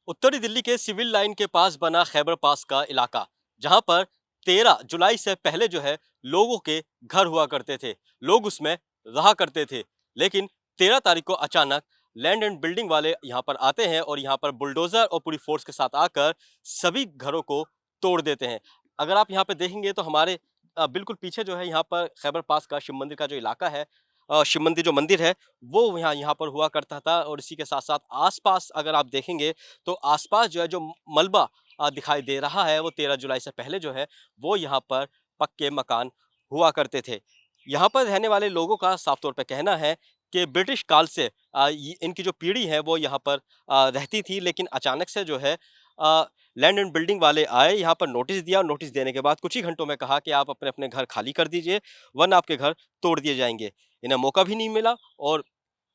उत्तरी दिल्ली के civil line के पास बना खैबर पास का इलाका, जहां पर 13 जुलाई से पहले जो है लोगों के घर हुआ करते थे, लोग उसमें रहा करते थे। लेकिन 13 तारीख को अचानक लैंड एंड बिल्डिंग वाले यहाँ पर आते हैं और यहाँ पर बुलडोजर और पूरी फोर्स के साथ आकर सभी घरों को तोड़ देते हैं। अगर आप यहाँ पे देखेंगे तो हमारे बिल्कुल पीछे जो है यहाँ पर खैबर पास का शिव मंदिर का जो इलाका है, शिव मंदिर जो मंदिर है वो यहाँ यहाँ पर हुआ करता था। और इसी के साथ साथ आसपास अगर आप देखेंगे तो आसपास जो है जो मलबा दिखाई दे रहा है वो 13 जुलाई से पहले जो है वो यहाँ पर पक्के मकान हुआ करते थे। यहाँ पर रहने वाले लोगों का साफ तौर पे कहना है कि ब्रिटिश काल से इनकी जो पीढ़ी है वो यहाँ पर रहती थी, लेकिन अचानक से जो है लैंड एंड बिल्डिंग वाले आए, यहाँ पर नोटिस दिया। नोटिस देने के बाद कुछ ही घंटों में कहा कि आप अपने अपने घर खाली कर दीजिए, वरना आपके घर तोड़ दिए जाएंगे। इन्हें मौका भी नहीं मिला और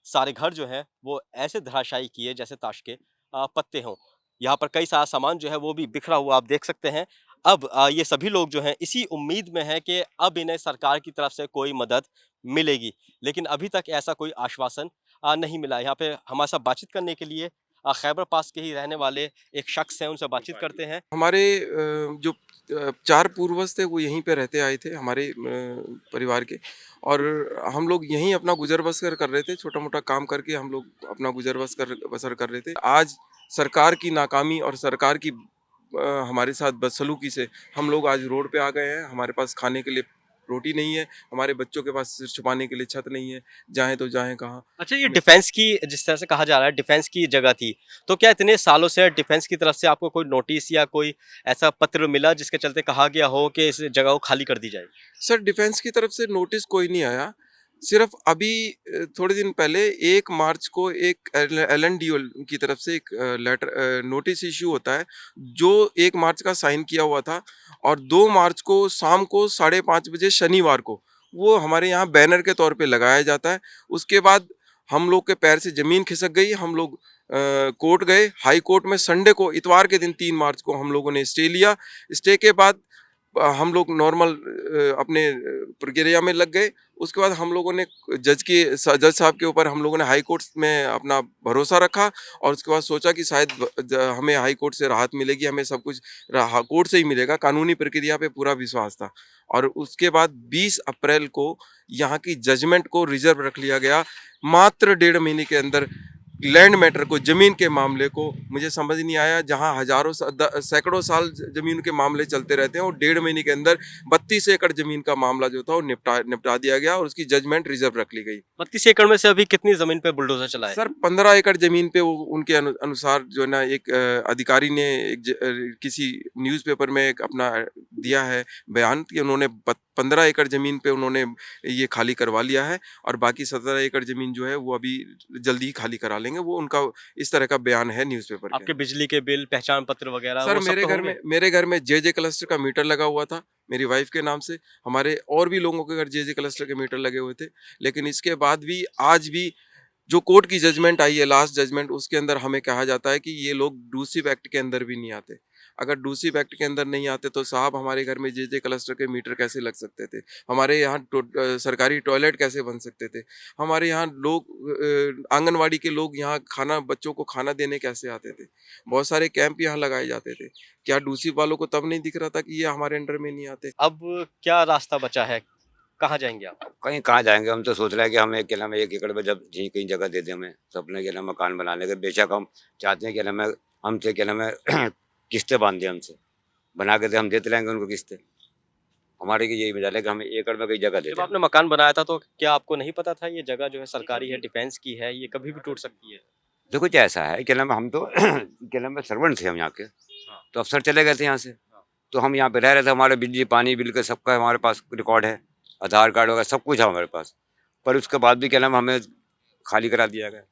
सारे घर जो हैं वो ऐसे धराशायी किए जैसे ताश के पत्ते हों। यहाँ पर कई सारा सामान जो है वो भी बिखरा हुआ आप देख सकते हैं। अब ये सभी लोग जो हैं इसी उम्मीद में हैं कि अब इन्हें सरकार की तरफ से कोई मदद मिलेगी, लेकिन अभी तक ऐसा कोई आश्वासन नहीं मिला। यहाँ पे हमारे साथ बातचीत करने के लिए खैबर पास के ही रहने वाले एक शख्स हैं, उनसे बातचीत करते हैं। हमारे जो 4 पूर्वज थे वो यहीं पे रहते आए थे हमारे परिवार के। और हम लोग यहीं अपना गुज़र बसर कर रहे थे, छोटा-मोटा काम करके हम लोग अपना गुज़र बसर कर रहे थे। आज सरकार की नाकामी और सरकार की हमारे साथ बदसलूकी से हम लोग आज रोड पे आ गए हैं। हमारे पास खाने के लिए रोटी नहीं है, हमारे बच्चों के पास सिर छुपाने के लिए छत नहीं है, जाएँ तो जाएँ कहाँ? अच्छा, ये हमें डिफेंस की जिस तरह से कहा जा रहा है डिफेंस की जगह थी, तो क्या इतने सालों से डिफेंस की तरफ से आपको कोई नोटिस या कोई ऐसा पत्र मिला जिसके चलते कहा गया हो कि इस जगह को खाली कर दी जाए? सर, डिफेंस की तरफ से नोटिस कोई नहीं आया। सिर्फ अभी थोड़े दिन पहले 1 मार्च को एक एलएनडीओ की तरफ से एक नोटिस इश्यू होता है, जो 1 मार्च का साइन किया हुआ था। और 2 मार्च को शाम को 5:30 बजे शनिवार को वो हमारे यहाँ बैनर के तौर पे लगाया जाता है। उसके बाद हम लोग के पैर से ज़मीन खिसक गई। हम लोग कोर्ट गए, हाई कोर्ट में संडे को इतवार के दिन 3 मार्च को हम लोगों ने स्टे लिया। स्टे के बाद हम लोग नॉर्मल अपने प्रक्रिया में लग गए। उसके बाद हम लोगों ने जज साहब के ऊपर हम लोगों ने हाई कोर्ट में अपना भरोसा रखा। और उसके बाद सोचा कि शायद हमें हाई कोर्ट से राहत मिलेगी, हमें सब कुछ कोर्ट से ही मिलेगा। कानूनी प्रक्रिया पे पूरा विश्वास था। और उसके बाद 20 अप्रैल को यहाँ की जजमेंट को रिजर्व रख लिया गया। मात्र 1.5 महीने के अंदर लैंड मैटर को, जमीन के मामले को, मुझे समझ नहीं आया, जहां सैकड़ों साल जमीन के मामले चलते रहते हैं और 1.5 महीने के अंदर 32 एकड़ जमीन का मामला जो था वो निपटा दिया गया और उसकी जजमेंट रिजर्व रख ली गई। 32 एकड़ में से अभी कितनी जमीन पे बुलडोजर चला है? सर, 15 एकड़ जमीन पे वो उनके अनुसार जो है ना, एक अधिकारी ने किसी न्यूज़पेपर में एक अपना दिया है बयान कि उन्होंने 15 एकड़ जमीन पे उन्होंने ये खाली करवा लिया है। और बाकी 17 एकड़ जमीन जो है वो अभी जल्दी ही खाली करा लेंगे। वो उनका इस तरह का बयान है न्यूज़पेपर के आपके अंदर। बिजली के बिल, पहचान पत्र वगैरह सर, वो सब तो होंगे? मेरे घर में जे क्लस्टर का मीटर लगा हुआ था, मेरी वाइफ के नाम से। हमारे और भी लोगों के घर जे क्लस्टर के मीटर लगे हुए थे। लेकिन इसके बाद भी आज भी जो कोर्ट की जजमेंट आई है, लास्ट जजमेंट, उसके अंदर हमें कहा जाता है कि ये लोग डूसिव एक्ट के अंदर भी नहीं आते। अगर डूसिव एक्ट के अंदर नहीं आते तो साहब हमारे घर में जे क्लस्टर के मीटर कैसे लग सकते थे? हमारे यहाँ सरकारी टॉयलेट कैसे बन सकते थे? हमारे यहाँ लोग आंगनवाड़ी के लोग यहाँ खाना, बच्चों को खाना देने कैसे आते थे? बहुत सारे कैंप यहाँ लगाए जाते थे। क्या डूसिव वालों को तब नहीं दिख रहा था कि ये हमारे अंडर में नहीं आते? अब क्या रास्ता बचा है? कहाँ जाएंगे आप? कहीं कहाँ जाएँगे, हम तो सोच रहे हैं कि हमें क्या नाम है 1 एकड़ में जब जी कहीं जगह दे दें हमें, तो अपने क्या नाम है मकान बनाने का। बेशक हम चाहते हैं क्या नाम है हमसे क्या नाम है किस्तें बाँध दें हमसे, बना के दें, हम देते रहेंगे उनको किस्तें। हमारे की यही मजाल है कि हमें एकड़ में कहीं जगह दे जब दें। आपने मकान बनाया था तो क्या आपको नहीं पता था ये जगह जो है सरकारी है, डिफेंस की है, ये कभी भी टूट सकती है? देखो क्या ऐसा है क्या नाम है, हम तो क्या नाम है सर्वेंट थे हम यहाँ के, हाँ, तो अफ़सर चले गए थे यहाँ से। हाँ। तो हम यहाँ पे रह रहे थे, हमारे बिजली, पानी बिल का सबका हमारे पास रिकॉर्ड है, आधार कार्ड वगैरह सब कुछ है हमारे पास। पर उसके बाद भी क्या नाम है हमें खाली करा दिया गया।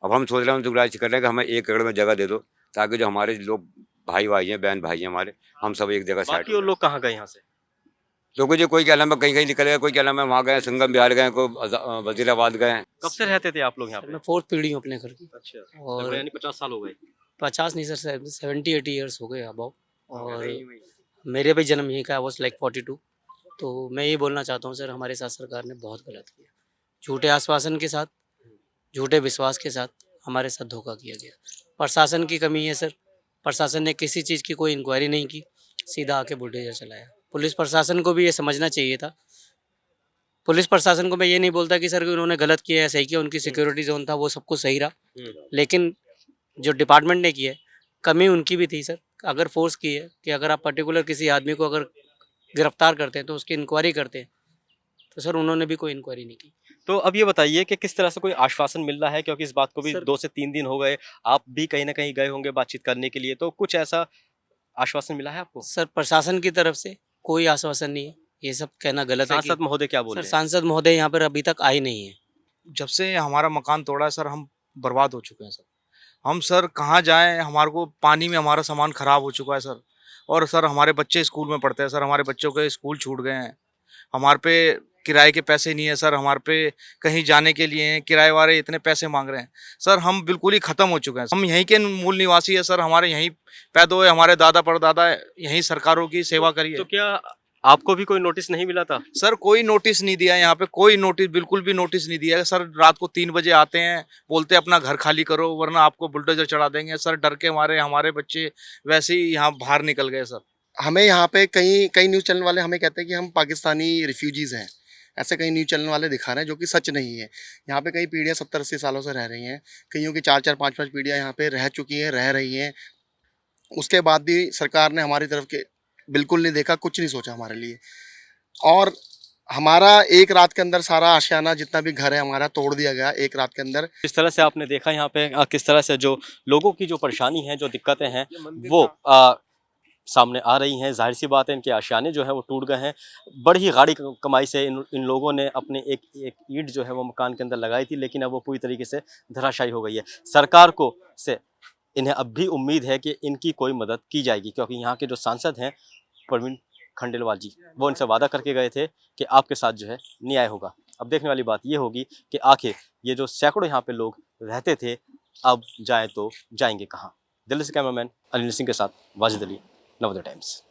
अब हम सोच रहे हैं, हम गुजारिश कर रहे हैं कि हमें 1 एकड़ में जगह दे दो, ताकि जो हमारे लोग भाई हैं, बहन भाई हैं हमारे, हम सब एक जगह साइड बाकी हो वो जाएं। लोग कहाँ गए यहाँ से? लोगों जो कोई क्या नाम है कहीं-कहीं निकल गए, कोई क्या नाम है वहाँ गए, संगम बिहार गए, कोई वज़ीराबाद गए। कब से रहते थे आप लोग यहाँ सर, पे? मैं फोर्थ पीढ़ी हूँ अपने घर की। अच्छा, लगभग और यानी 50 साल हो गए। 50 नहीं सर, 70-80 ईयर्स हो गए अबाउ। और यहीं वहीं। मेरे भी जन्म यहीं का, वॉज लाइक 42। तो मैं ये बोलना चाहता हूँ सर, हमारे साथ सरकार ने बहुत गलत किया। झूठे आश्वासन के साथ, झूठे विश्वास के साथ हमारे साथ धोखा किया गया। प्रशासन की कमी है सर। प्रशासन ने किसी चीज़ की कोई इंक्वायरी नहीं की, सीधा आके बुलडोजर चलाया। पुलिस प्रशासन को भी ये समझना चाहिए था। पुलिस प्रशासन को मैं ये नहीं बोलता कि सर उन्होंने गलत किया या सही किया, उनकी सिक्योरिटी जोन था वो सब कुछ सही रहा, लेकिन जो डिपार्टमेंट ने किया है, कमी उनकी भी थी सर। अगर फोर्स की है कि अगर आप पर्टिकुलर किसी आदमी को अगर गिरफ्तार करते हैं तो उसकी इंक्वायरी करते हैं, तो सर उन्होंने भी कोई इंक्वायरी नहीं की। तो अब ये बताइए कि किस तरह से कोई आश्वासन मिल रहा है, क्योंकि इस बात को भी सर 2 से 3 दिन हो गए, आप भी कहीं ना कहीं गए होंगे बातचीत करने के लिए, तो कुछ ऐसा आश्वासन मिला है आपको? सर प्रशासन की तरफ से कोई आश्वासन नहीं है, ये सब कहना गलत है कि सांसद महोदय क्या बोल सर रहे हैं? सांसद महोदय यहाँ पर अभी तक आए नहीं है। जब से हमारा मकान तोड़ा है सर, हम बर्बाद हो चुके हैं सर। हम सर कहाँ जाएं, हमारे को पानी में हमारा सामान खराब हो चुका है सर। और सर हमारे बच्चे स्कूल में पढ़ते हैं सर, हमारे बच्चों के स्कूल छूट गए हैं। हमारे पे किराए के पैसे नहीं है सर, हमारे पे कहीं जाने के लिए किराए वाले इतने पैसे मांग रहे हैं सर। हम बिल्कुल ही ख़त्म हो चुके हैं। हम यहीं के मूल निवासी है सर, हमारे यहीं पैदा हुए, हमारे दादा परदादा यहीं सरकारों की सेवा करी है। तो क्या आपको भी कोई नोटिस नहीं मिला था? सर कोई नोटिस नहीं दिया, यहाँ पे कोई नोटिस, बिल्कुल भी नोटिस नहीं दिया है सर। रात को 3 बजे आते हैं, बोलते हैं अपना घर खाली करो वरना आपको बुलडोजर चढ़ा देंगे। सर डर के मारे हमारे बच्चे वैसे ही यहाँ बाहर निकल गए सर। हमें यहाँ पे कई कई न्यूज़ चैनल वाले हमें कहते हैं कि हम पाकिस्तानी रिफ्यूजीज़ हैं। ऐसे कई न्यूज़ चैनल वाले दिखा रहे हैं, जो कि सच नहीं है। यहाँ पे कई पीढ़ियाँ 70-80 सालों से रह रही हैं, कईयों की 4-4 5-5 पीढ़ियाँ यहाँ पे रह चुकी हैं, रह रही हैं। उसके बाद भी सरकार ने हमारी तरफ के बिल्कुल नहीं देखा, कुछ नहीं सोचा हमारे लिए। और हमारा एक रात के अंदर सारा आशियाना जितना भी घर है हमारा तोड़ दिया गया एक रात के अंदर। जिस तरह से आपने देखा यहाँ पे किस तरह से जो लोगों की जो परेशानी है, जो दिक्कतें हैं, वो सामने आ रही हैं। जाहिर सी बात है इनके आशियाने जो है वो टूट गए हैं। बड़ी ही गाढ़ी कमाई से इन लोगों ने अपने एक ईंट जो है वो मकान के अंदर लगाई थी, लेकिन अब वो पूरी तरीके से धराशायी हो गई है। सरकार को से इन्हें अब भी उम्मीद है कि इनकी कोई मदद की जाएगी, क्योंकि यहाँ के जो सांसद हैं प्रवीण खंडेलवाल जी, वो इनसे वादा करके गए थे कि आपके साथ जो है न्याय होगा। अब देखने वाली बात ये होगी कि आखिर ये जो सैकड़ों यहाँ पे लोग रहते थे, अब जाए तो जाएंगे कहाँ। दिल्ली से कैमरामैन अनिल सिंह के साथ वाजिद अली, नवोदय टाइम्स।